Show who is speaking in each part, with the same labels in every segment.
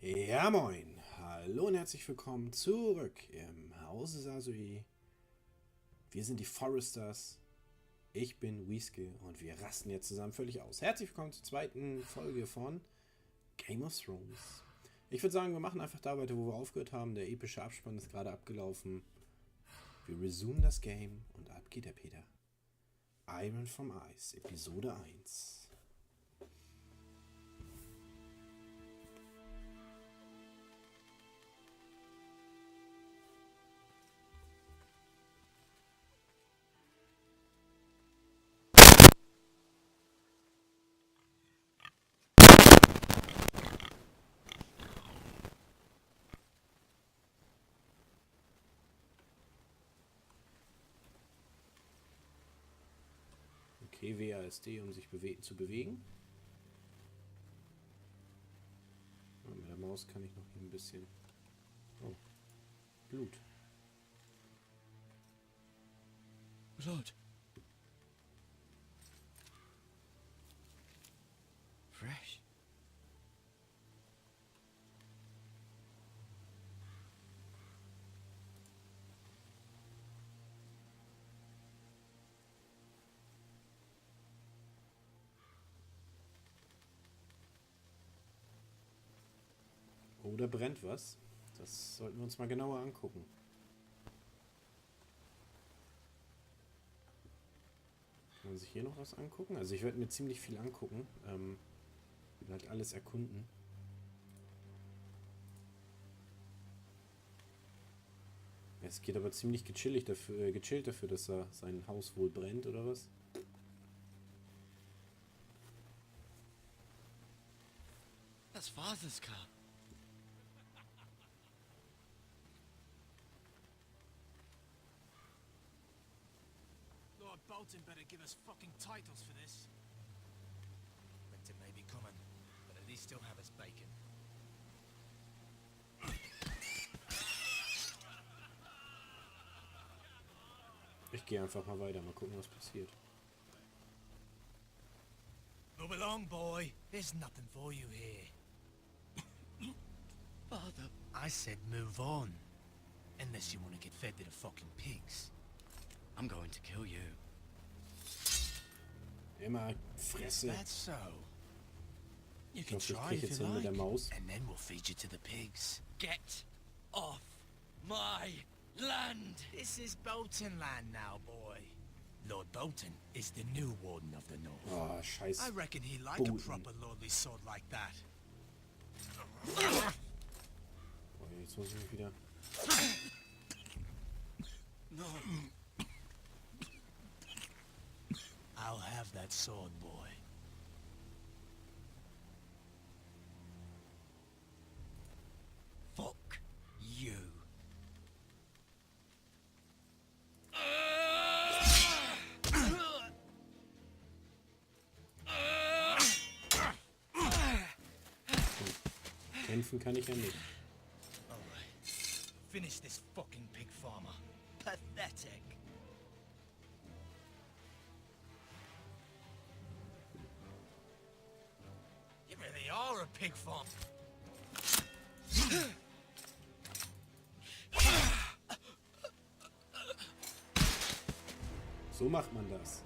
Speaker 1: Ja moin, hallo und herzlich willkommen zurück im Hause SaSoe. Wir sind die Foresters, ich bin Wieske und wir rasten jetzt zusammen völlig aus. Herzlich willkommen zur zweiten Folge von Game of Thrones. Ich würde sagen, wir machen einfach da weiter, wo wir aufgehört haben. Der epische Abspann ist gerade abgelaufen. Wir resumen das Game und ab geht der Peter. Iron from Ice, Episode 1. Okay, WASD, um sich zu bewegen. Oh, mit der Maus kann ich noch hier ein bisschen... Oh, Blut.
Speaker 2: Blood. Fresh.
Speaker 1: Oh, da brennt was. Das sollten wir uns mal genauer angucken. Kann man sich hier noch was angucken? Also ich werde mir ziemlich viel angucken. Ich will halt alles erkunden. Es geht aber ziemlich gechillt dafür, dass er sein Haus wohl brennt, oder was?
Speaker 2: That's Father's car.
Speaker 3: Lord Bolton better give us fucking titles for this. Winter may be coming, but at least he'll have his bacon.
Speaker 1: Ich gehe einfach mal weiter, mal gucken, was passiert.
Speaker 3: Move along, boy. There's nothing for you here.
Speaker 2: Father.
Speaker 3: I said move on. Unless you want to get fed to the fucking pigs.
Speaker 2: I'm going to kill you.
Speaker 1: Immer Fresse.
Speaker 3: That's so. You
Speaker 1: Ich
Speaker 3: can
Speaker 1: hoffe, ich
Speaker 3: try
Speaker 1: kriege
Speaker 3: if
Speaker 1: jetzt
Speaker 3: you
Speaker 1: hin mit der
Speaker 3: like,
Speaker 1: Maus.
Speaker 3: and then we'll feed you to the pigs.
Speaker 2: Get off my land.
Speaker 3: This is Bolton land now, boy. Lord Bolton is the new warden of the North.
Speaker 1: Oh, scheiß
Speaker 3: I reckon he like
Speaker 1: Bolton.
Speaker 3: a proper lordly sword like that.
Speaker 1: Oh, jetzt muss ich mich wieder...
Speaker 2: No.
Speaker 3: I'll have that sword, boy.
Speaker 2: Fuck you.
Speaker 1: Kämpfen kann ich ja nicht.
Speaker 3: Alright. Finish this fucking pig farmer. Pathetic. You really are a pig farm.
Speaker 1: So macht man das.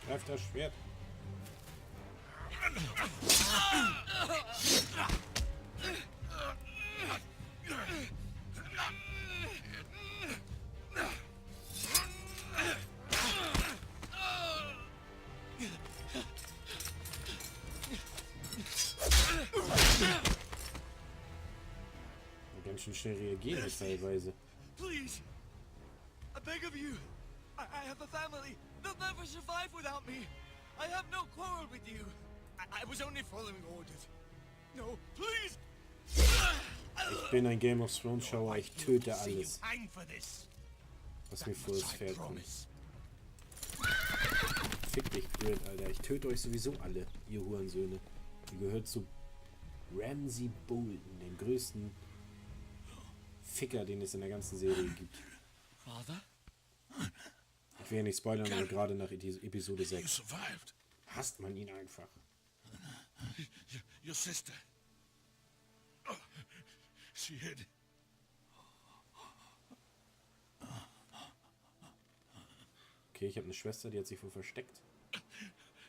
Speaker 1: Greif das Schwert. Ganz schön schnell reagieren die teilweise.
Speaker 3: Please. I beg of you. I have a family. They'll never survive without me. I have no quarrel with you. I was only following orders. No, please.
Speaker 1: Ich bin ein Game of Thrones Schauer, ich töte alles,
Speaker 3: Hang for this.
Speaker 1: was mir vor das
Speaker 3: I
Speaker 1: Pferd kommt.
Speaker 3: promise.
Speaker 1: Fick dich, Brit, Alter. Ich töte euch sowieso alle, ihr Hurensöhne. Ihr gehört zu Ramsay Bolton, den größten Ficker, den es in der ganzen Serie gibt.
Speaker 2: Father?
Speaker 1: Ich will ja nicht spoilern, aber gerade nach Episode
Speaker 4: You
Speaker 1: 6
Speaker 4: survived.
Speaker 1: hasst man ihn einfach.
Speaker 4: Your sister. Oh, she hid.
Speaker 1: Okay, ich habe eine Schwester, die hat sich wohl versteckt.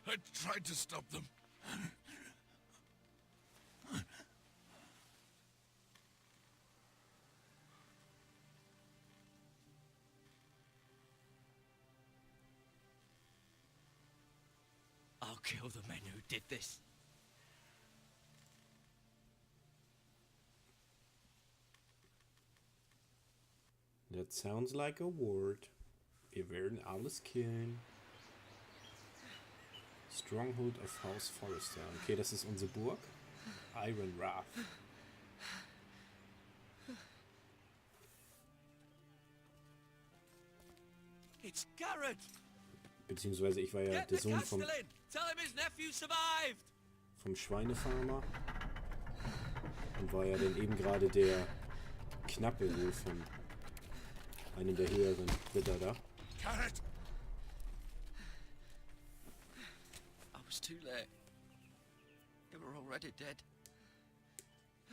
Speaker 4: I tried to stop them.
Speaker 2: I'll kill the men who did this.
Speaker 1: That sounds like a word. Wir werden alles killen. Stronghold of House Forrester. Okay, das ist unsere Burg. Iron Wrath.
Speaker 3: It's Garrett!
Speaker 1: Beziehungsweise ich war ja
Speaker 3: Get
Speaker 1: der
Speaker 3: the
Speaker 1: Sohn vom
Speaker 3: Castellan! Tell him his nephew survived!
Speaker 1: Schweinefarmer. Und war ja dann eben gerade der Knappe wohl von einem der höheren Ritter da.
Speaker 4: Garrett!
Speaker 2: I was too late. They were already dead.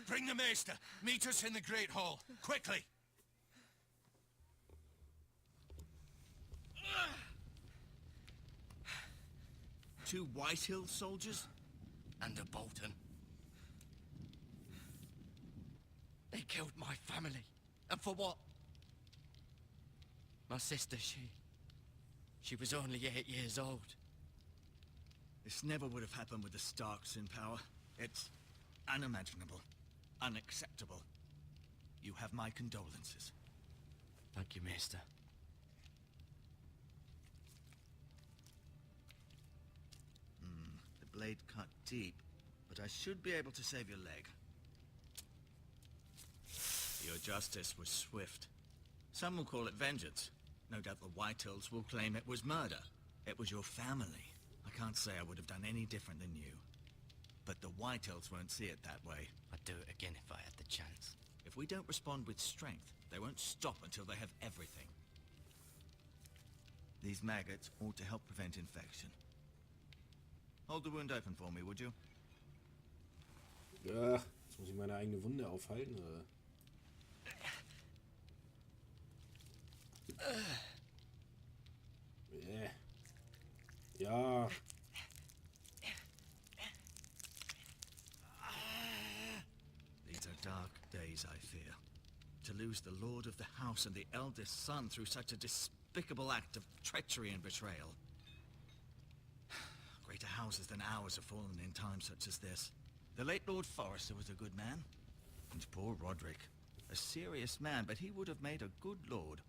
Speaker 4: Bring the maester. Meet us in the Great Hall. Quickly!
Speaker 3: Two Whitehill soldiers?
Speaker 2: And a Bolton. They killed my family. And for what? My sister, she was only 8 years old.
Speaker 3: This never would have happened with the Starks in power. It's unimaginable. Unacceptable. You have my condolences.
Speaker 2: Thank you, Maester.
Speaker 3: The blade cut deep, but I should be able to save your leg. Your justice was swift. Some will call it vengeance. No doubt the Whitehills will claim it was murder. It was your family. I can't say I would have done any different than you. But the Whitehills won't see it that way.
Speaker 2: I'd do it again if I had the chance.
Speaker 3: If we don't respond with strength, they won't stop until they have everything. These maggots ought to help prevent infection. Hold the wound open for me, would you?
Speaker 1: Ja, jetzt muss ich meine eigene Wunde aufhalten. Ja.
Speaker 3: These are dark days, I fear. To lose the lord of the house and the eldest son through such a despicable act of treachery and betrayal. Greater houses than ours have fallen in times such as this. The late Lord Forrester was a good man. And poor Roderick. A serious man, but he would have made a good lord.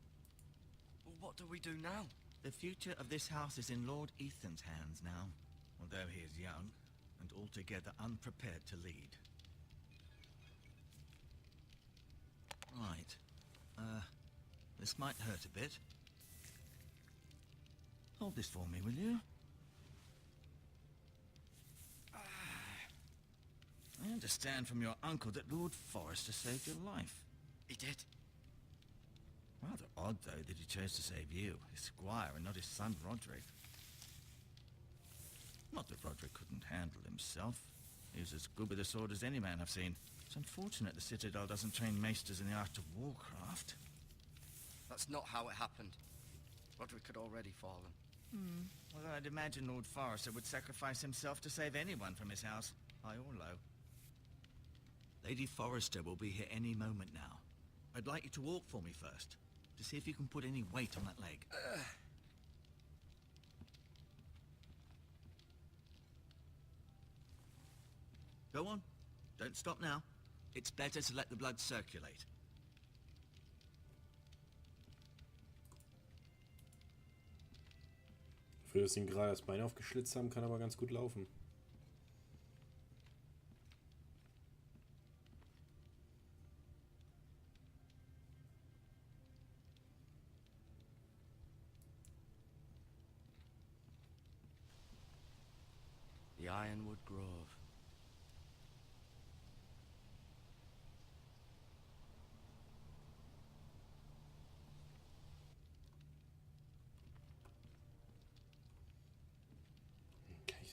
Speaker 2: Well, what do we do now?
Speaker 3: The future of this house is in Lord Ethan's hands now, although he is young and altogether unprepared to lead. Right. This might hurt a bit. Hold this for me, will you? I understand from your uncle that Lord Forrester saved your life.
Speaker 2: He did.
Speaker 3: Rather odd, though, that he chose to save you, his squire, and not his son Roderick. Not that Roderick couldn't handle himself. He was as good with a sword as any man I've seen. It's unfortunate the Citadel doesn't train maesters in the art of warcraft.
Speaker 2: That's not how it happened. Roderick had already fallen.
Speaker 3: Although I'd imagine Lord Forrester would sacrifice himself to save anyone from his house, high or low. Lady Forrester will be here any moment now. I'd like you to walk for me first, to see if you can put any weight on that leg. Go on. Don't stop now. It's better to let the blood circulate.
Speaker 1: Für das ihn gerade das Bein aufgeschlitzt haben, kann aber ganz gut laufen.
Speaker 2: The Ironwood Grove.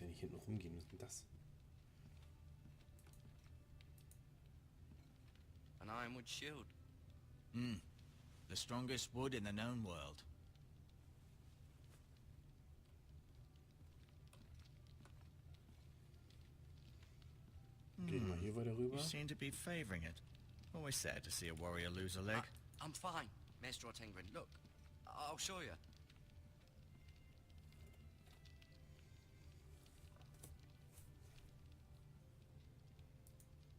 Speaker 1: ja nicht hinten rumgehen. Was ist denn das?
Speaker 2: An ironwood shield.
Speaker 5: The strongest wood in the known world.
Speaker 1: Gehen wir hier weiter rüber.
Speaker 5: You seem to be favoring it. Always sad to see a warrior lose a leg.
Speaker 2: I'm fine, Maester Ortengren. Look, I'll show you.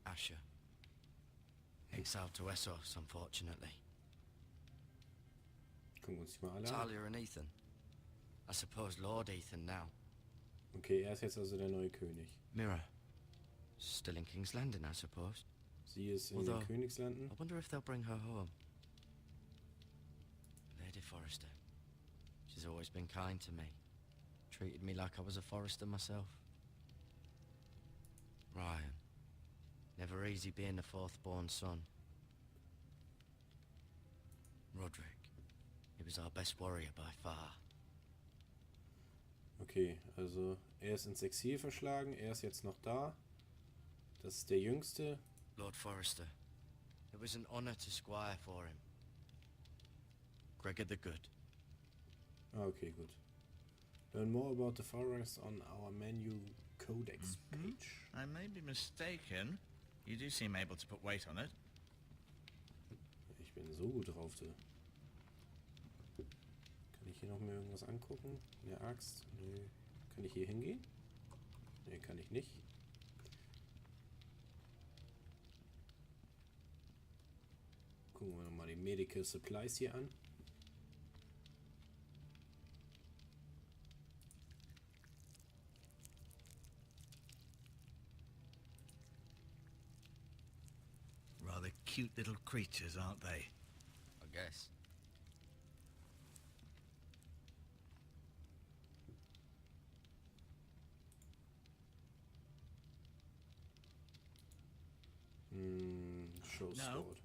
Speaker 2: Asher. Exiled to Essos, unfortunately.
Speaker 1: Gucken wir uns die mal alle an.
Speaker 2: Talia and Ethan. I suppose Lord Ethan now.
Speaker 1: Okay, er ist jetzt also der neue König.
Speaker 2: Mirror. Still in King's Landing, I suppose.
Speaker 1: Sie ist in
Speaker 2: Although,
Speaker 1: den Königslanden.
Speaker 2: I wonder if they'll bring her home. Lady Forrester. She's always been kind to me. Treated me like I was a Forrester myself. Ryan. Never easy being the fourth-born son. Roderick. He was our best warrior by far.
Speaker 1: Okay, also er ist ins Exil verschlagen, er ist jetzt noch da. Das ist der Jüngste.
Speaker 2: Lord Forrester. It was an honor to squire for him. Gregor the Good.
Speaker 1: Ah, okay, gut. Learn more about the forest on our menu codex page.
Speaker 5: I may be mistaken. You do seem able to put weight on it.
Speaker 1: Ich bin so gut drauf, du. Kann ich hier noch mal irgendwas angucken? Eine Axt? Nö. Kann ich hier hingehen? Nee, kann ich nicht. Gucken wir nochmal die Medical Supplies hier an.
Speaker 5: Rather cute little creatures, aren't they?
Speaker 2: I guess.
Speaker 1: Show stored.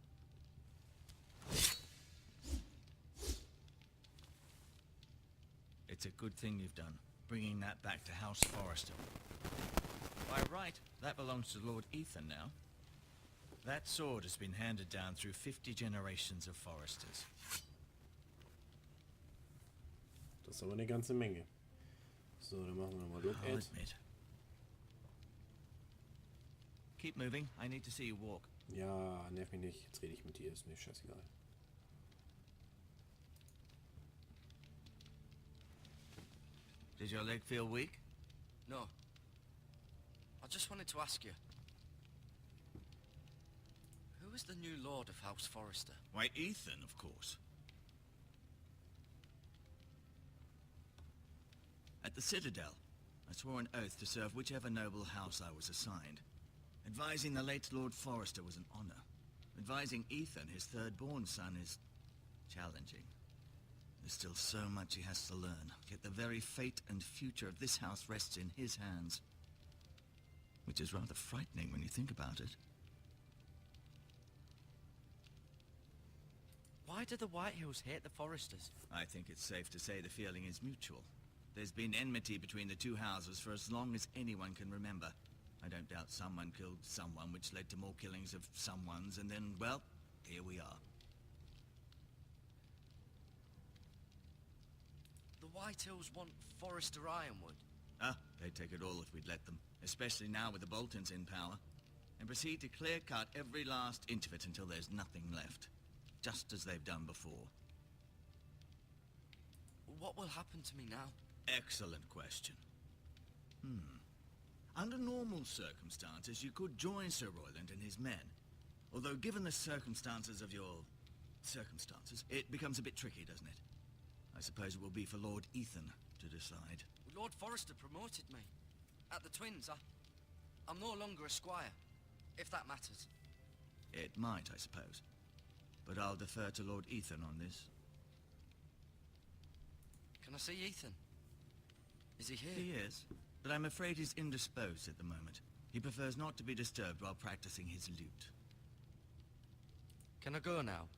Speaker 5: It's a good thing you've done, bringing that back to House Forrester. By right, that belongs to Lord Ethan now. That sword has been handed down through 50 generations of Forresters.
Speaker 1: Das ist aber eine ganze Menge. So, dann machen wir nochmal Look
Speaker 5: I'll
Speaker 1: at.
Speaker 5: admit. Keep moving. I need to see you walk.
Speaker 1: Ja, nerv mich nicht. Jetzt rede ich mit dir. Ist mir scheißegal.
Speaker 5: Does your leg feel weak?
Speaker 2: No. I just wanted to ask you. Who is the new Lord of House Forrester?
Speaker 5: Why, Ethan, of course. At the Citadel, I swore an oath to serve whichever noble house I was assigned. Advising the late Lord Forrester was an honor. Advising Ethan, his third-born son, is challenging. There's still so much he has to learn, yet the very fate and future of this house rests in his hands. Which is rather frightening when you think about it.
Speaker 2: Why do the Whitehills hate the Forresters?
Speaker 5: I think it's safe to say the feeling is mutual. There's been enmity between the two houses for as long as anyone can remember. I don't doubt someone killed someone, which led to more killings of someones, and then, well, here we are.
Speaker 2: The Whitehills want Forrester Ironwood.
Speaker 5: Ah, they'd take it all if we'd let them, especially now with the Boltons in power, and proceed to clear-cut every last inch of it until there's nothing left, just as they've done before.
Speaker 2: What will happen to me now?
Speaker 5: Excellent question. Under normal circumstances, you could join Sir Royland and his men. Although, given the circumstances of your circumstances, it becomes a bit tricky, doesn't it? I suppose it will be for Lord Ethan to decide.
Speaker 2: Lord Forrester promoted me. At the Twins, I'm no longer a squire, if that matters.
Speaker 5: It might, I suppose. But I'll defer to Lord Ethan on this.
Speaker 2: Can I see Ethan? Is he here?
Speaker 5: He is, but I'm afraid he's indisposed at the moment. He prefers not to be disturbed while practicing his lute.
Speaker 2: Can I go now?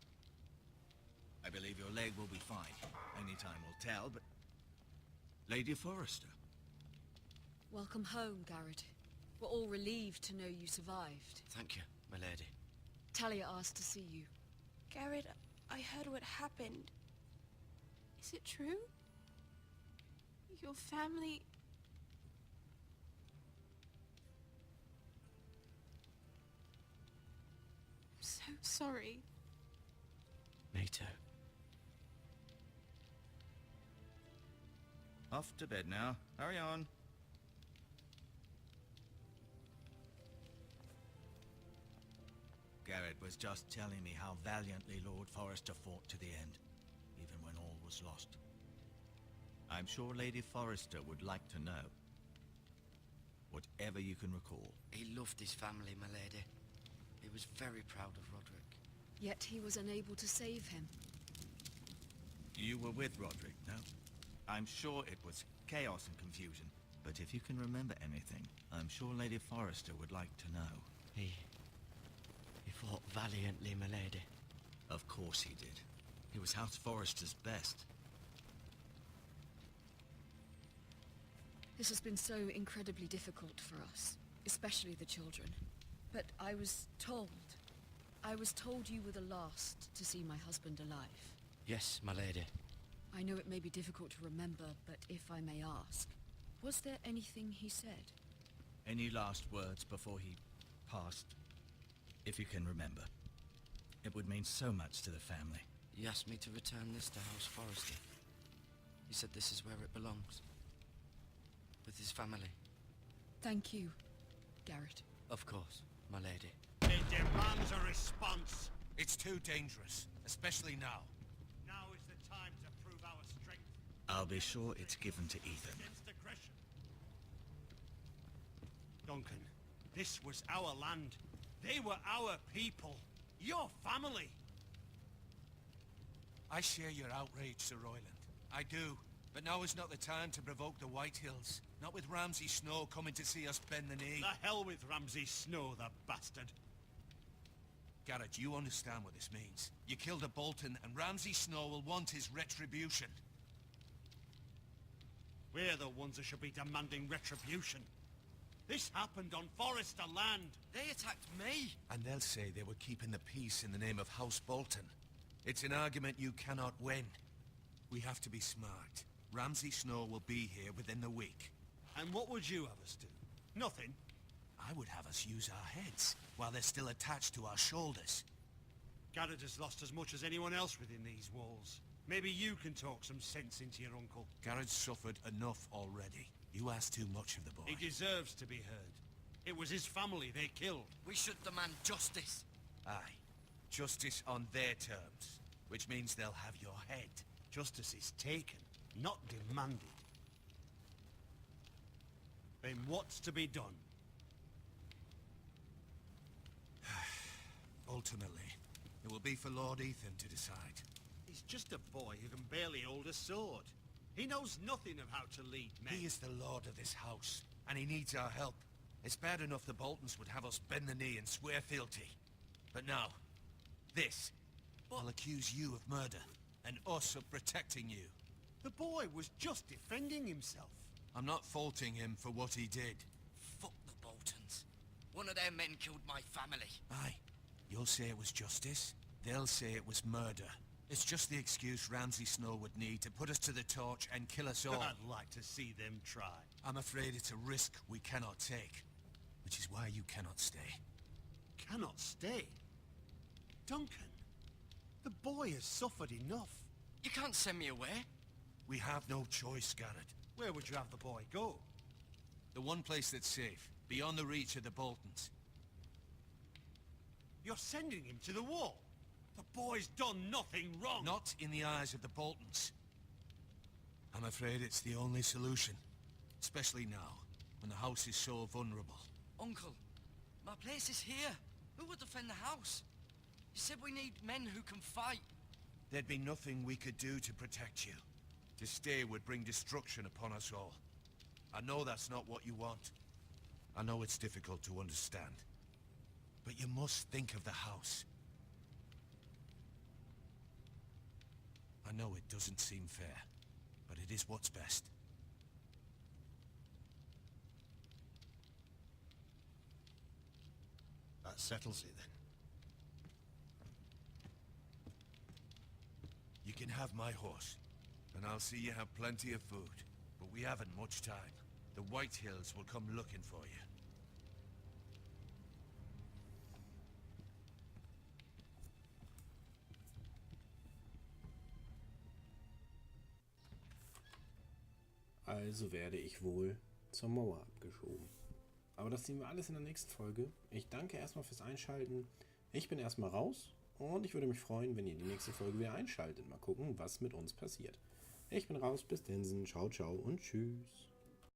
Speaker 5: I believe your leg will be fine. Only time will tell, but... Lady Forrester.
Speaker 6: Welcome home, Garrett. We're all relieved to know you survived.
Speaker 2: Thank you, my lady.
Speaker 6: Talia asked to see you.
Speaker 7: Garrett, I heard what happened. Is it true? Your family... I'm so sorry.
Speaker 2: Me too.
Speaker 5: Off to bed now. Hurry on. Garrett was just telling me how valiantly Lord Forrester fought to the end, even when all was lost. I'm sure Lady Forrester would like to know. Whatever you can recall.
Speaker 2: He loved his family, my lady. He was very proud of Roderick.
Speaker 6: Yet he was unable to save him.
Speaker 5: You were with Roderick, no? I'm sure it was chaos and confusion, but if you can remember anything, I'm sure Lady Forrester would like to know.
Speaker 2: He fought valiantly, my lady.
Speaker 5: Of course he did. He was House Forrester's best.
Speaker 6: This has been so incredibly difficult for us, especially the children. But I was told you were the last to see my husband alive.
Speaker 2: Yes, my lady.
Speaker 6: I know it may be difficult to remember, but if I may ask, was there anything he said?
Speaker 5: Any last words before he passed? If you can remember. It would mean so much to the family.
Speaker 2: He asked me to return this to House Forrester. He said this is where it belongs. With his family.
Speaker 6: Thank you, Garrett.
Speaker 2: Of course, my lady.
Speaker 4: It demands a response. It's too dangerous, especially now. Now is the time to prove our strength.
Speaker 5: I'll be sure it's given to Ethan.
Speaker 4: Against aggression. Duncan, this was our land. They were our people. Your family. I share your outrage, Sir Royland. I do. But now is not the time to provoke the Whitehills. Not with Ramsay Snow coming to see us bend the knee.
Speaker 8: The hell with Ramsay Snow, the bastard.
Speaker 4: Garrett, you understand what this means. You killed a Bolton, and Ramsay Snow will want his retribution.
Speaker 8: We're the ones that should be demanding retribution. This happened on Forrester land.
Speaker 2: They attacked me!
Speaker 4: And they'll say they were keeping the peace in the name of House Bolton. It's an argument you cannot win. We have to be smart. Ramsay Snow will be here within the week.
Speaker 8: And what would you have us do? Nothing.
Speaker 4: I would have us use our heads, while they're still attached to our shoulders.
Speaker 8: Garrett has lost as much as anyone else within these walls. Maybe you can talk some sense into your uncle.
Speaker 4: Garrett's suffered enough already. You ask too much of the boy.
Speaker 8: He deserves to be heard. It was his family they killed.
Speaker 2: We should demand justice.
Speaker 4: Aye. Justice on their terms, which means they'll have your head.
Speaker 8: Justice is taken, not demanded. Then what's to be done?
Speaker 4: Ultimately, it will be for Lord Ethan to decide.
Speaker 8: He's just a boy who can barely hold a sword. He knows nothing of how to lead men.
Speaker 4: He is the lord of this house, and he needs our help. It's bad enough the Boltons would have us bend the knee and swear fealty. But now, this will accuse you of murder, and us of protecting you.
Speaker 8: The boy was just defending himself.
Speaker 4: I'm not faulting him for what he did.
Speaker 2: Fuck the Boltons. One of their men killed my family.
Speaker 4: Aye. You'll say it was justice. They'll say it was murder. It's just the excuse Ramsay Snow would need to put us to the torch and kill us all.
Speaker 8: I'd like to see them try.
Speaker 4: I'm afraid it's a risk we cannot take. Which is why you cannot stay.
Speaker 8: Cannot stay? Duncan, the boy has suffered enough.
Speaker 2: You can't send me away.
Speaker 4: We have no choice, Garrett.
Speaker 8: Where would you have the boy go?
Speaker 4: The one place that's safe, beyond the reach of the Boltons.
Speaker 8: You're sending him to the wall. The boy's done nothing wrong.
Speaker 4: Not in the eyes of the Boltons. I'm afraid it's the only solution. Especially now, when the house is so vulnerable.
Speaker 2: Uncle, my place is here. Who would defend the house? You said we need men who can fight.
Speaker 4: There'd be nothing we could do to protect you. To stay would bring destruction upon us all. I know that's not what you want. I know it's difficult to understand. But you must think of the house. I know it doesn't seem fair, but it is what's best.
Speaker 8: That settles it then.
Speaker 4: You can have my horse, and I'll see you have plenty of food. But we haven't much time. The White Hills will come looking for you.
Speaker 1: Also werde ich wohl zur Mauer abgeschoben. Aber das sehen wir alles in der nächsten Folge. Ich danke erstmal fürs Einschalten. Ich bin erstmal raus und ich würde mich freuen, wenn ihr die nächste Folge wieder einschaltet. Mal gucken, was mit uns passiert. Ich bin raus, bis dann, ciao, ciao und tschüss.